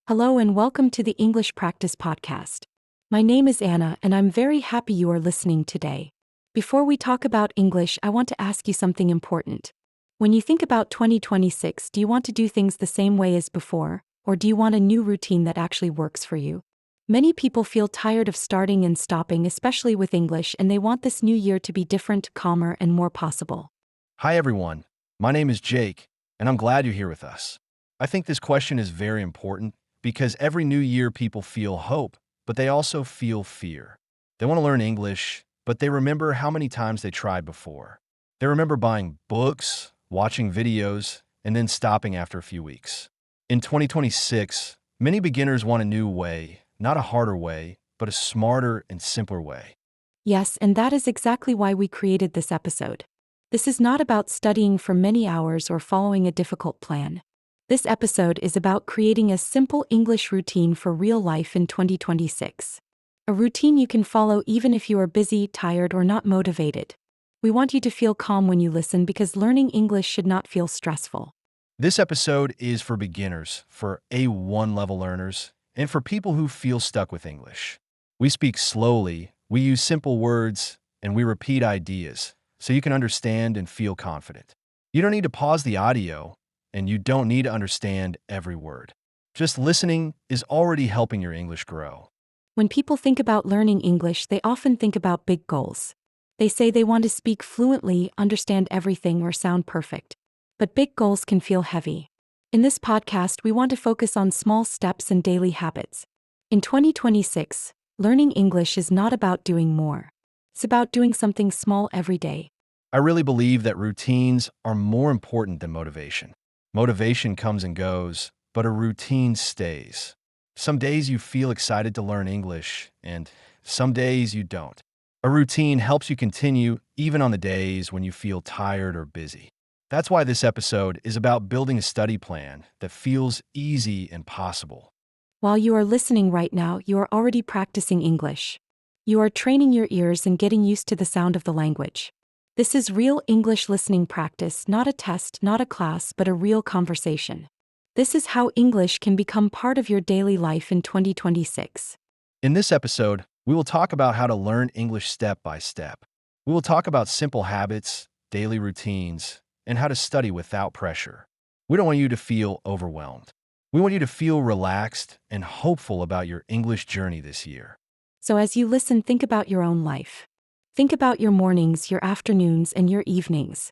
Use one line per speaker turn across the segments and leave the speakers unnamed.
Hello and welcome to the English Practice Podcast. My name is Anna and I'm very happy you are listening today. Before we talk about English, I want to ask you something important. When you think about 2026, do you want to do things the same way as before, or do you want a new routine that actually works for you? Many people feel tired of starting and stopping, especially with English, and they want this new year to be different, calmer, and more possible.
Hi, everyone. My name is Jake, and I'm glad you're here with us. I think this question is very important because every new year people feel hope, but they also feel fear. They want to learn English, but they remember how many times they tried before. They remember buying books, watching videos, and then stopping after a few weeks. In 2026, many beginners want a new way, not a harder way, but a smarter and simpler way.
Yes, and that is exactly why we created this episode. This is not about studying for many hours or following a difficult plan. This episode is about creating a simple English routine for real life in 2026. A routine you can follow even if you are busy, tired, or not motivated. We want you to feel calm when you listen because learning English should not feel stressful.
This episode is for beginners, for A1 level learners, and for people who feel stuck with English. We speak slowly, we use simple words, and we repeat ideas so you can understand and feel confident. You don't need to pause the audio, and you don't need to understand every word. Just listening is already helping your English grow.
When people think about learning English, they often think about big goals. They say they want to speak fluently, understand everything, or sound perfect. But big goals can feel heavy. In this podcast, we want to focus on small steps and daily habits. In 2026, learning English is not about doing more. It's about doing something small every day.
I really believe that routines are more important than motivation. Motivation comes and goes, but a routine stays. Some days you feel excited to learn English, and some days you don't. A routine helps you continue even on the days when you feel tired or busy. That's why this episode is about building a study plan that feels easy and possible.
While you are listening right now, you are already practicing English. You are training your ears and getting used to the sound of the language. This is real English listening practice, not a test, not a class, but a real conversation. This is how English can become part of your daily life in 2026.
In this episode, we will talk about how to learn English step by step. We will talk about simple habits, daily routines, and how to study without pressure. We don't want you to feel overwhelmed. We want you to feel relaxed and hopeful about your English journey this year.
So as you listen, think about your own life. Think about your mornings, your afternoons, and your evenings.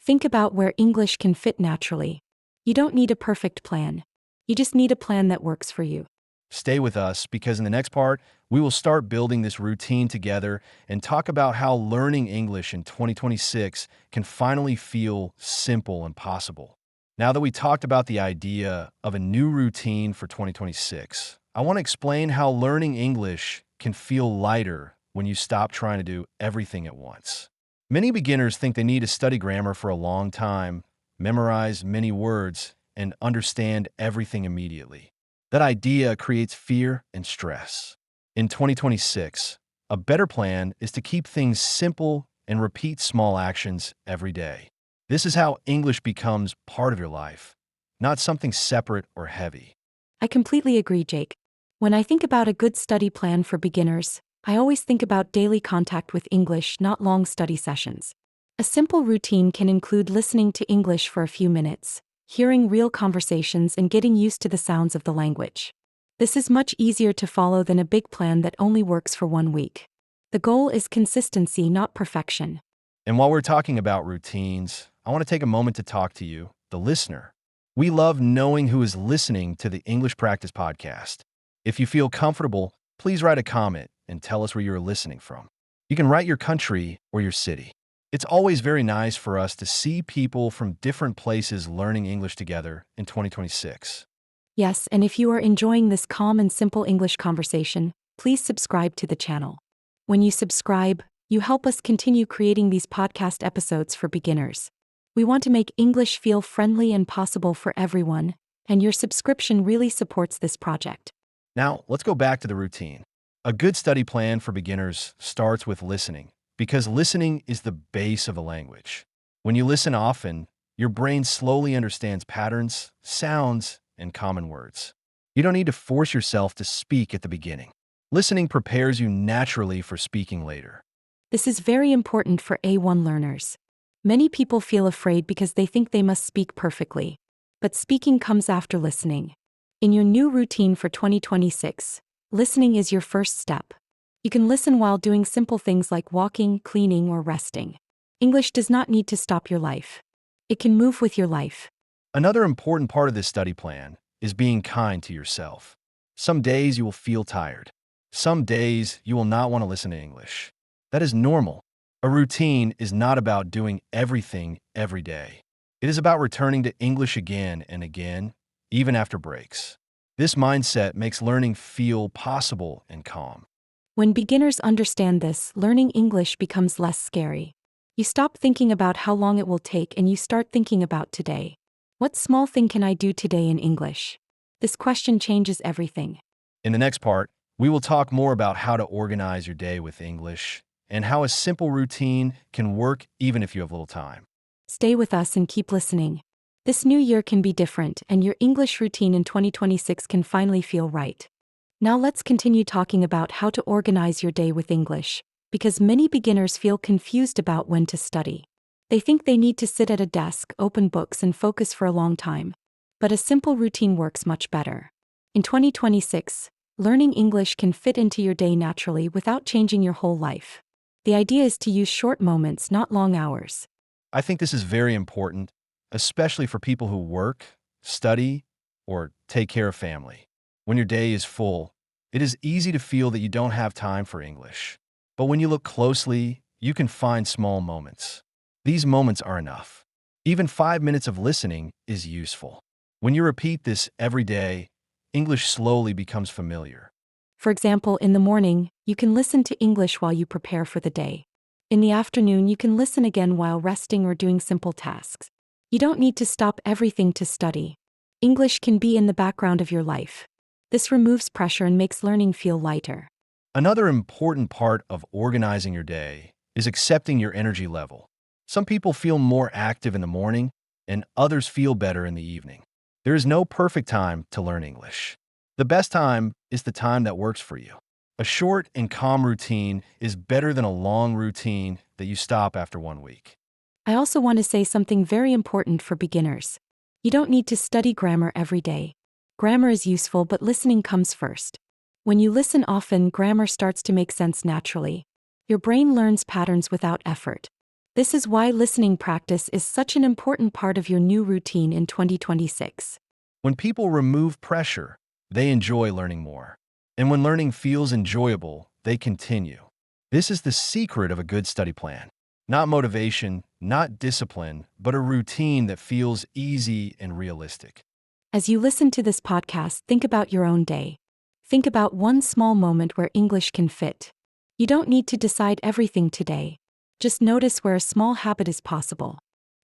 Think about where English can fit naturally. You don't need a perfect plan. You just need a plan that works for you.
Stay with us because in the next part, we will start building this routine together and talk about how learning English in 2026 can finally feel simple and possible. Now that we talked about the idea of a new routine for 2026, I want to explain how learning English can feel lighter when you stop trying to do everything at once. Many beginners think they need to study grammar for a long time, memorize many words, and understand everything immediately. That idea creates fear and stress. In 2026, a better plan is to keep things simple and repeat small actions every day. This is how English becomes part of your life, not something separate or heavy.
I completely agree, Jake. When I think about a good study plan for beginners, I always think about daily contact with English, not long study sessions. A simple routine can include listening to English for a few minutes, hearing real conversations, and getting used to the sounds of the language. This is much easier to follow than a big plan that only works for 1 week. The goal is consistency, not perfection.
And while we're talking about routines, I want to take a moment to talk to you, the listener. We love knowing who is listening to the English Practice Podcast. If you feel comfortable, please write a comment and tell us where you're listening from. You can write your country or your city. It's always very nice for us to see people from different places learning English together in 2026.
Yes, and if you are enjoying this calm and simple English conversation, please subscribe to the channel. When you subscribe, you help us continue creating these podcast episodes for beginners. We want to make English feel friendly and possible for everyone, and your subscription really supports this project.
Now, let's go back to the routine. A good study plan for beginners starts with listening, because listening is the base of a language. When you listen often, your brain slowly understands patterns, sounds, and common words. You don't need to force yourself to speak at the beginning. Listening prepares you naturally for speaking later.
This is very important for A1 learners. Many people feel afraid because they think they must speak perfectly. But speaking comes after listening. In your new routine for 2026, listening is your first step. You can listen while doing simple things like walking, cleaning, or resting. English does not need to stop your life. It can move with your life.
Another important part of this study plan is being kind to yourself. Some days you will feel tired. Some days you will not want to listen to English. That is normal. A routine is not about doing everything every day. It is about returning to English again and again, even after breaks. This mindset makes learning feel possible and calm.
When beginners understand this, learning English becomes less scary. You stop thinking about how long it will take and you start thinking about today. What small thing can I do today in English? This question changes everything.
In the next part, we will talk more about how to organize your day with English and how a simple routine can work even if you have little time.
Stay with us and keep listening. This new year can be different, and your English routine in 2026 can finally feel right. Now let's continue talking about how to organize your day with English, because many beginners feel confused about when to study. They think they need to sit at a desk, open books, and focus for a long time. But a simple routine works much better. In 2026, learning English can fit into your day naturally without changing your whole life. The idea is to use short moments, not long hours.
I think this is very important, especially for people who work, study, or take care of family. When your day is full, it is easy to feel that you don't have time for English. But when you look closely, you can find small moments. These moments are enough. Even 5 minutes of listening is useful. When you repeat this every day, English slowly becomes familiar.
For example, in the morning, you can listen to English while you prepare for the day. In the afternoon, you can listen again while resting or doing simple tasks. You don't need to stop everything to study. English can be in the background of your life. This removes pressure and makes learning feel lighter.
Another important part of organizing your day is accepting your energy level. Some people feel more active in the morning, and others feel better in the evening. There is no perfect time to learn English. The best time is the time that works for you. A short and calm routine is better than a long routine that you stop after 1 week.
I also want to say something very important for beginners. You don't need to study grammar every day. Grammar is useful, but listening comes first. When you listen often, grammar starts to make sense naturally. Your brain learns patterns without effort. This is why listening practice is such an important part of your new routine in 2026.
When people remove pressure, they enjoy learning more. And when learning feels enjoyable, they continue. This is the secret of a good study plan. Not motivation, not discipline, but a routine that feels easy and realistic.
As you listen to this podcast, think about your own day. Think about one small moment where English can fit. You don't need to decide everything today. Just notice where a small habit is possible.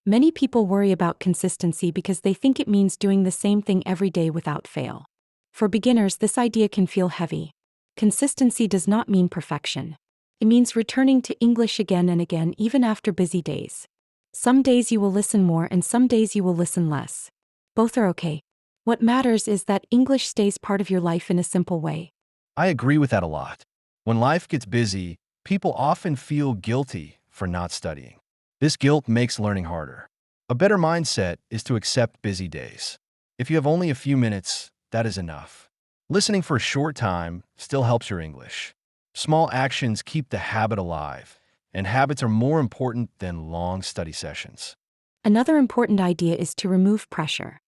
Many people worry about consistency because they think it means doing the same thing every day without fail. For beginners, this idea can feel heavy. Consistency does not mean perfection. It means returning to English again and again, even after busy days. Some days you will listen more and some days you will listen less. Both are okay. What matters is that English stays part of your life in a simple way.
I agree with that a lot. When life gets busy, people often feel guilty for not studying. This guilt makes learning harder. A better mindset is to accept busy days. If you have only a few minutes, that is enough. Listening for a short time still helps your English. Small actions keep the habit alive, and habits are more important than long study sessions.
Another important idea is to remove pressure.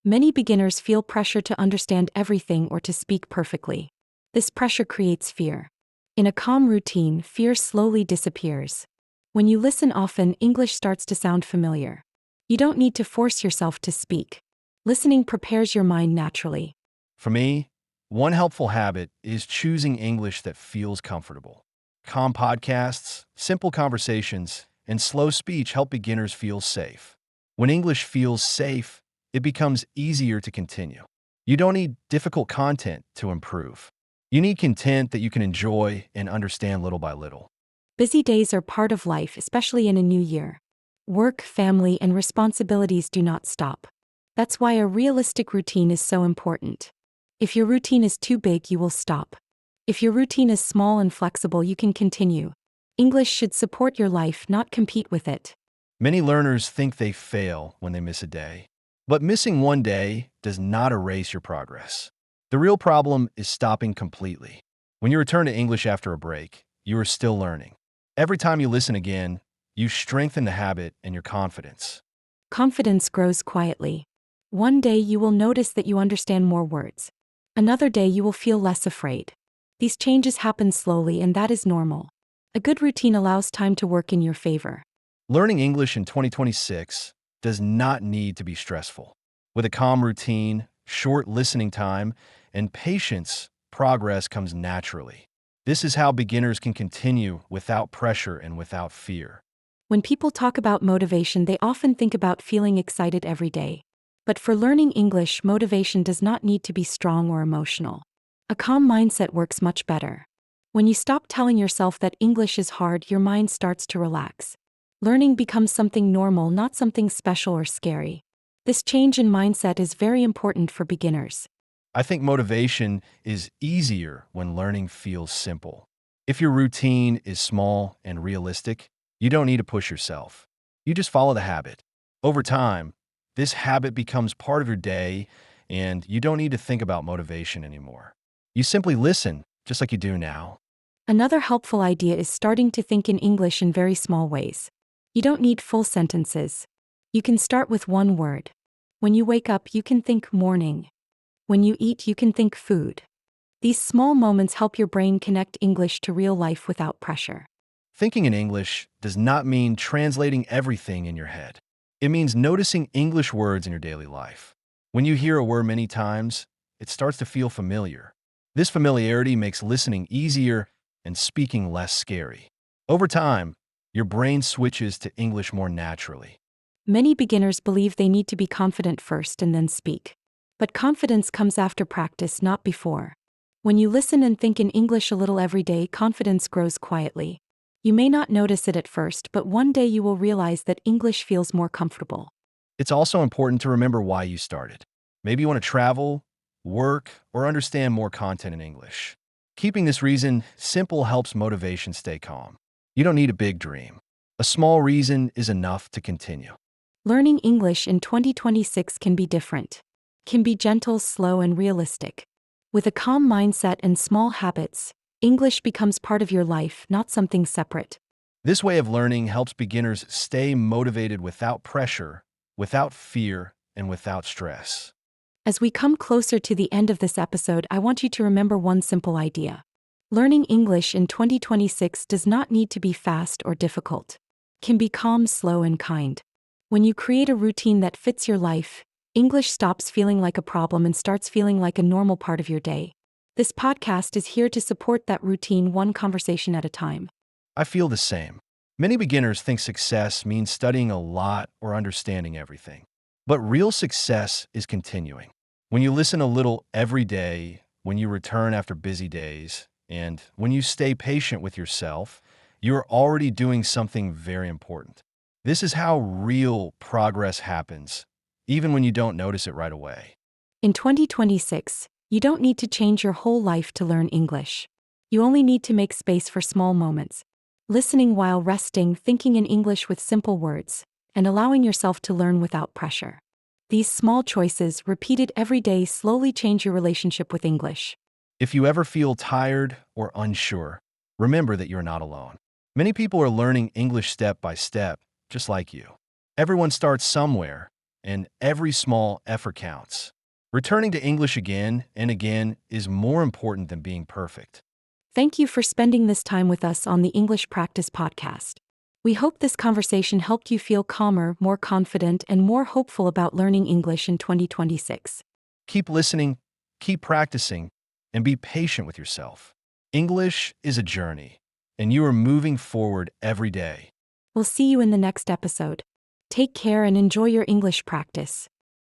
Many beginners feel pressure to understand everything or to speak perfectly. This pressure creates fear. In a calm routine, fear slowly disappears. When you listen often, English starts to sound familiar. You don't need to force yourself to speak. Listening prepares your mind naturally.
For me, one helpful habit is choosing English that feels comfortable. Calm podcasts, simple conversations, and slow speech help beginners feel safe. When English feels safe, it becomes easier to continue. You don't need difficult content to improve. You need content that you can enjoy and understand little by little.
Busy days are part of life, especially in a new year. Work, family, and responsibilities do not stop. That's why a realistic routine is so important. If your routine is too big, you will stop. If your routine is small and flexible, you can continue. English should support your life, not compete with it.
Many learners think they fail when they miss a day. But missing one day does not erase your progress. The real problem is stopping completely. When you return to English after a break, you are still learning. Every time you listen again, you strengthen the habit and your confidence.
Confidence grows quietly. One day you will notice that you understand more words. Another day you will feel less afraid. These changes happen slowly, and that is normal. A good routine allows time to work in your favor.
Learning English in 2026 does not need to be stressful. With a calm routine, short listening time, and patience, progress comes naturally. This is how beginners can continue without pressure and without fear.
When people talk about motivation, they often think about feeling excited every day. But for learning English, motivation does not need to be strong or emotional. A calm mindset works much better. When you stop telling yourself that English is hard, your mind starts to relax. Learning becomes something normal, not something special or scary. This change in mindset is very important for beginners.
I think motivation is easier when learning feels simple. If your routine is small and realistic, you don't need to push yourself. You just follow the habit. Over time, this habit becomes part of your day, and you don't need to think about motivation anymore. You simply listen, just like you do now.
Another helpful idea is starting to think in English in very small ways. You don't need full sentences. You can start with one word. When you wake up, you can think morning. When you eat, you can think food. These small moments help your brain connect English to real life without pressure.
Thinking in English does not mean translating everything in your head. It means noticing English words in your daily life. When you hear a word many times, it starts to feel familiar. This familiarity makes listening easier and speaking less scary. Over time, your brain switches to English more naturally.
Many beginners believe they need to be confident first and then speak. But confidence comes after practice, not before. When you listen and think in English a little every day, confidence grows quietly. You may not notice it at first, but one day you will realize that English feels more comfortable.
It's also important to remember why you started. Maybe you want to travel, work, or understand more content in English. Keeping this reason simple helps motivation stay calm. You don't need a big dream. A small reason is enough to continue.
Learning English in 2026 can be different. Can be gentle, slow, and realistic. With a calm mindset and small habits, English becomes part of your life, not something separate.
This way of learning helps beginners stay motivated without pressure, without fear, and without stress.
As we come closer to the end of this episode, I want you to remember one simple idea. Learning English in 2026 does not need to be fast or difficult. It can be calm, slow, and kind. When you create a routine that fits your life, English stops feeling like a problem and starts feeling like a normal part of your day. This podcast is here to support that routine, one conversation at a time.
I feel the same. Many beginners think success means studying a lot or understanding everything. But real success is continuing. When you listen a little every day, when you return after busy days, and when you stay patient with yourself, you're already doing something very important. This is how real progress happens, even when you don't notice it right away.
In 2026, you don't need to change your whole life to learn English. You only need to make space for small moments. Listening while resting, thinking in English with simple words, and allowing yourself to learn without pressure. These small choices, repeated every day, slowly change your relationship with English.
If you ever feel tired or unsure, remember that you're not alone. Many people are learning English step by step, just like you. Everyone starts somewhere, and every small effort counts. Returning to English again and again is more important than being perfect.
Thank you for spending this time with us on the English Practice Podcast. We hope this conversation helped you feel calmer, more confident, and more hopeful about learning English in 2026.
Keep listening, keep practicing, and be patient with yourself. English is a journey, and you are moving forward every day.
We'll see you in the next episode. Take care and enjoy your English practice.